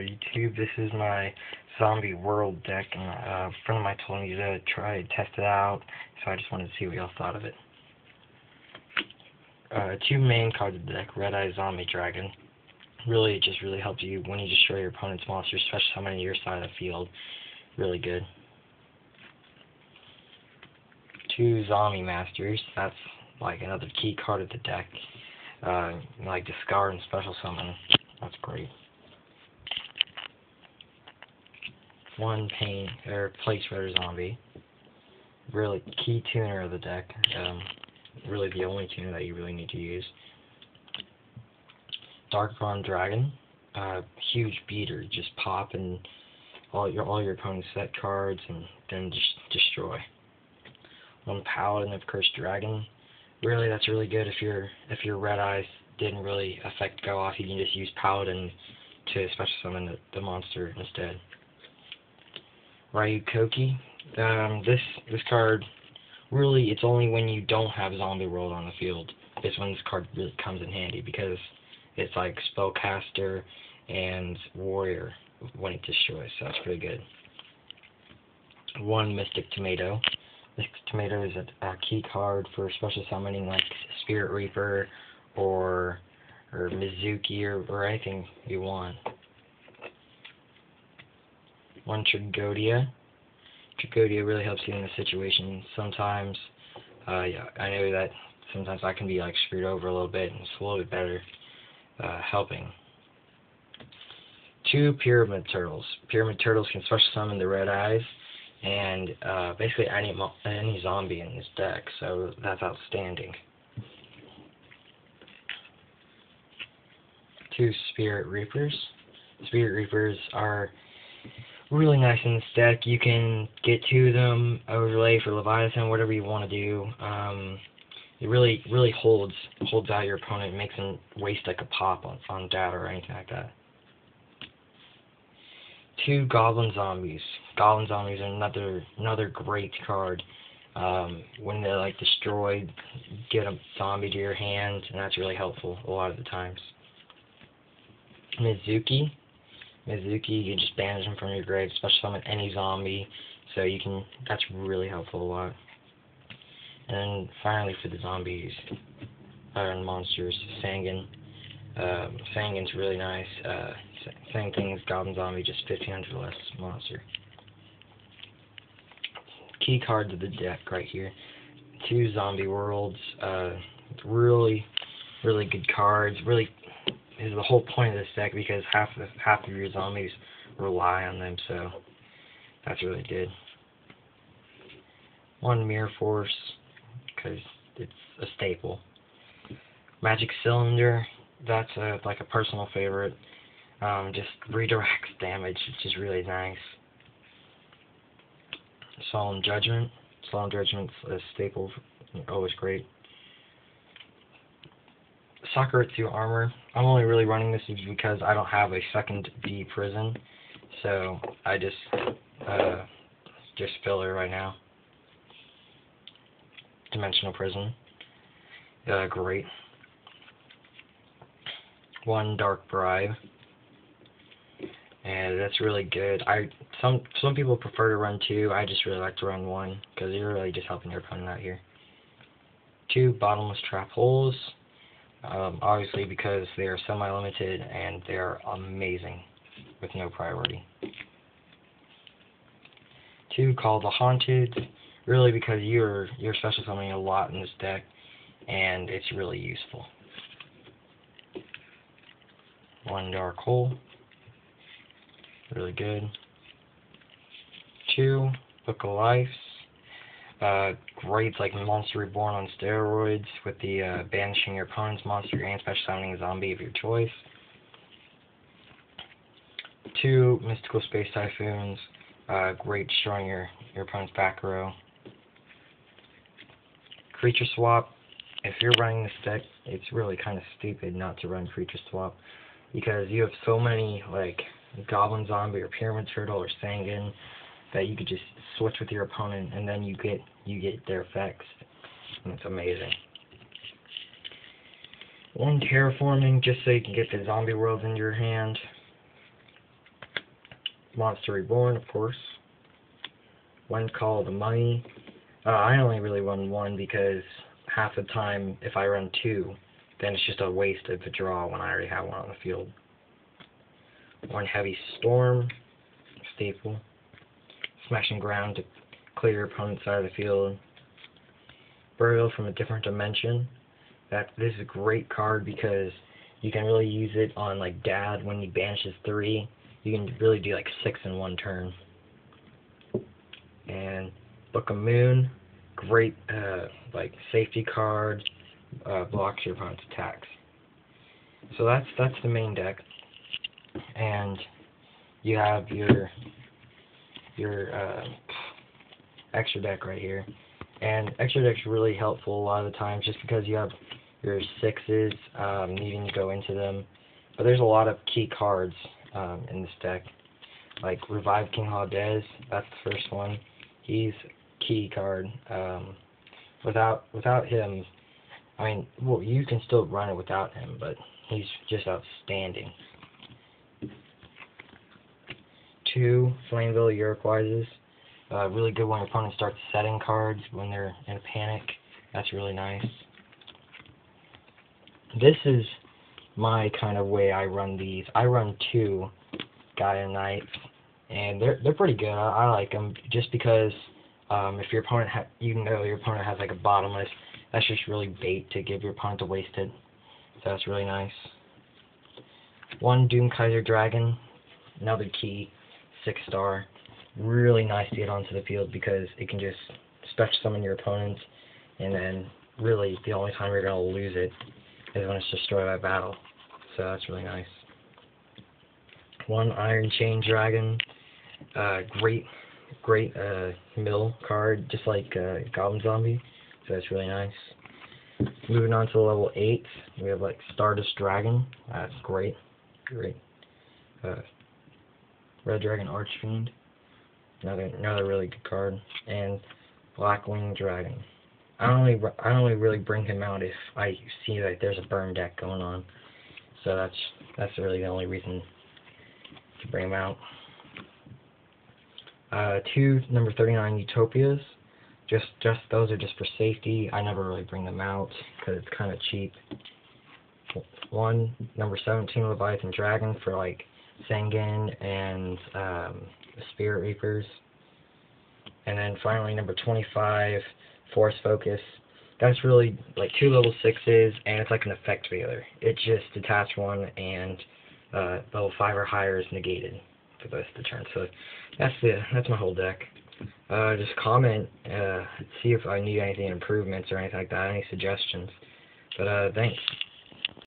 YouTube, this is my Zombie World deck, and a friend of mine told me to try and test it out, so I just wanted to see what y'all thought of it. Two main cards of the deck: Red Eye Zombie Dragon. Really, it just really helps you when you destroy your opponent's monsters, especially summoning to your side of the field. Really good. Two Zombie Masters. That's like another key card of the deck. Like discard and special summon. That's great. One Plague Spreader Zombie. Really key tuner of the deck. Really the only tuner that you really need to use. Darkbronze Dragon. Huge beater. Just pop and all your opponent's set cards and then just destroy. One Paladin of Cursed Dragon. Really, that's really good if your Red Eyes didn't really affect go off. You can just use Paladin to special summon the monster instead. Ryukoki. This card, really, it's only when you don't have Zombie World on the field is when this card really comes in handy, because it's like Spellcaster and Warrior when it destroys, so that's pretty good. One Mystic Tomato. Mystic Tomato is a key card for special summoning like Spirit Reaper or Mizuki or anything you want. One Tragoedia. Tragoedia really helps you in the situation. Sometimes, yeah, I know that sometimes I can be like screwed over a little bit, and it's a little bit better helping. Two Pyramid Turtles. Pyramid Turtles can special summon the Red Eyes and basically any zombie in this deck, so that's outstanding. Two Spirit Reapers. Spirit Reapers are really nice in this deck. You can get to them, overlay for Leviathan, whatever you want to do. It really holds out your opponent, makes them waste like a pop on data or anything like that. Two Goblin Zombies. Goblin Zombies are another great card. When they're like destroyed, get a zombie to your hand, and that's really helpful a lot of the times. Mizuki, you just banish them from your grave, special summon any zombie, so that's really helpful a lot. And then finally for the zombies and monsters, Sangan. Sangan's really nice. Same thing as Goblin Zombie, just 1500 less monster. Key cards of the deck right here. Two Zombie Worlds. Really good cards. Really is the whole point of this deck, because half of your zombies rely on them, so that's really good. One Mirror Force, because it's a staple. Magic Cylinder, that's like a personal favorite. Just redirects damage, which is really nice. Solemn Judgment's a staple, always great. Sakuretsu Armor. I'm only really running this because I don't have a second D prison, so I just fill her right now. Dimensional Prison. Great. One Dark Bribe. And that's really good. Some people prefer to run two. I just really like to run one, because you're really just helping your opponent out here. Two Bottomless Trap Holes. Obviously, because they are semi-limited and they are amazing with no priority. Two Call the Haunted. Really, because you're special summoning a lot in this deck, and it's really useful. One Dark Hole. Really good. Two Book of Lives. Great, like Monster Reborn on steroids, with the banishing your opponent's monster and special summoning a zombie of your choice. Two Mystical Space Typhoons. Great, destroying your opponent's back row. Creature Swap. If you're running this deck, it's really kind of stupid not to run Creature Swap, because you have so many like Goblin Zombie or Pyramid Turtle or Sangan that you could just switch with your opponent, and then you get their effects, and it's amazing. One Terraforming, just so you can get the Zombie World in your hand. Monster Reborn, of course. One Call the Money. I only really run one because half the time, if I run two, then it's just a waste of a draw when I already have one on the field. One Heavy Storm, staple. Smashing Ground to clear your opponent's side of the field. Burial from a Different Dimension. This is a great card because you can really use it on like Dad when he banishes 3. You can really do like 6 in one turn. And Book of Moon, great like safety card, blocks your opponent's attacks. So that's the main deck. And you have your extra deck right here. And extra deck's really helpful a lot of the times just because you have your 6s needing to go into them. But there's a lot of key cards in this deck. Like Revive King Haldez, that's the first one. He's a key card. Without him, I mean, well, you can still run it without him, but he's just outstanding. 2 Flameville Iroquoises. Really good when your opponent starts setting cards when they're in a panic. That's really nice. This is my kind of way I run these. I run 2 Gaia Knights, and they're pretty good. I like them just because if your opponent your opponent has like a bottomless, that's just really bait to give your opponent a wasted. So that's really nice. 1 Doomkaiser Dragon, another key, 6-star. Really nice to get onto the field because it can just special summon your opponent, and then really the only time you're going to lose it is when it's destroyed by battle. So that's really nice. 1 Iron Chain Dragon, great mill card, just like Goblin Zombie. So that's really nice. Moving on to level 8, we have like Stardust Dragon. That's great. Red Dragon Archfiend. Another really good card. And Blackwing Dragon. I only really bring him out if I see that there's a burn deck going on. So that's really the only reason to bring him out. 2 number 39 Utopias. Just those are just for safety. I never really bring them out because it's kind of cheap. 1 number 17 Leviathan Dragon for like Sengen and the Spirit Reapers. And then finally number 25 Force Focus. That's really like 2 level 6s, and it's like an effect veiler. It just detach 1 and level 5 or higher is negated for the rest of the turn. So that's my whole deck. Just comment, see if I need anything improvements or anything like that, any suggestions. But thanks.